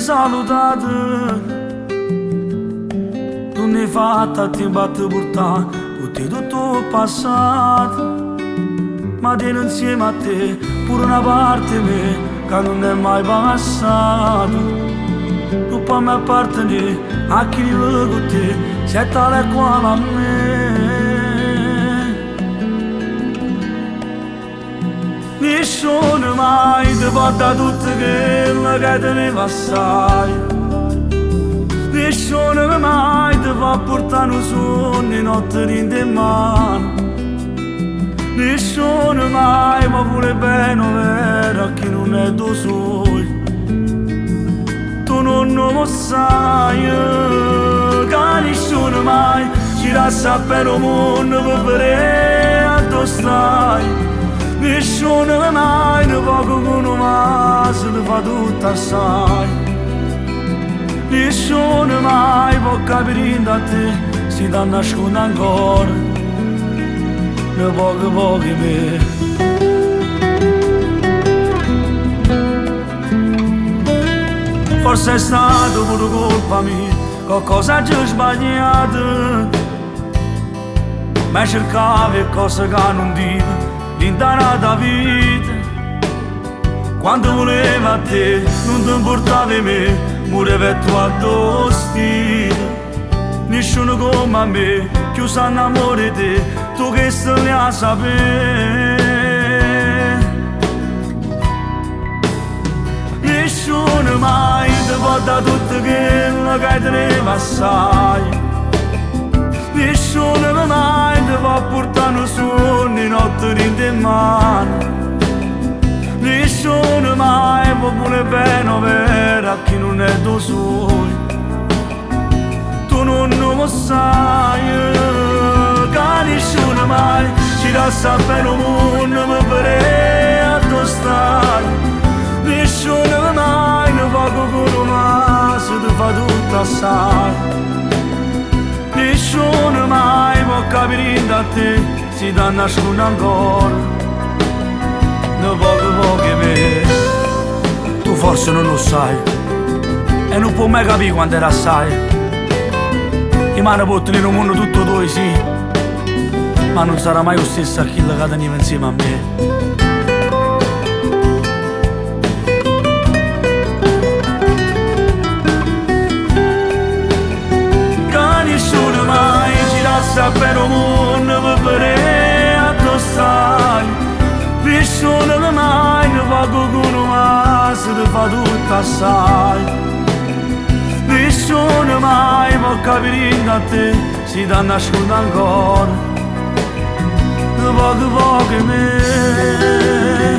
salutato, non ne fatta ti batto portare tutti tutto il passato, ma tieni insieme a te pure una parte me che non è mai passato. Non può mai appartenere a chi vive con te, sei tale e quale a me. Nessuno mai ti può dare tutto quello che te ne passai, nessuno mai ti può portare un sogno notte in te mano, nessuno mai può pure bene vero a chi non è tuo sogno. Tu non lo sai che nessuno mai ci lascia per un mondo per vedere a dove stai. Nessuno mai ne poco con ma se ne fa tutto assai. Nessuno mai può capire da te si ti nasconde ancora ne poco me. Forse è stato pure colpa mia, qualcosa ci ho sbagliato, ma cercavi cose che non dico l'indanata vita. Quando voleva a te non ti importavi me, murevi tu a tuo stile. Nessuno come a me chiuso in amore di te, tu che stai a sapere. Nessuno mai ti può dare tutto quello che te ne passai, nessuno mai ti può portare un sogno notte in te mano, nessuno mai può pure bene vero a chi non è tuo sogno. Tu non lo sai che nessuno mai ci lascia per un mondo per vedere a dove stai. Nessuno mai ne va con ma se ti fa tutto assai. Nessuno mai può capire da te si ti nasconde ancora ne poco me. Tu forse non lo sai e non puoi mai capire quando era assai. I mani portano in un mondo tutto tuo sì, ma non sarà mai lo stesso a chi che teniva insieme a me. Nessuno mai ci lascia per un mondo per vedere a dove stai. Nessuno mai ne va con ma se ti fa tutto assai. Nessuno mai può capire da te si ti nasconde ancora ne poco me.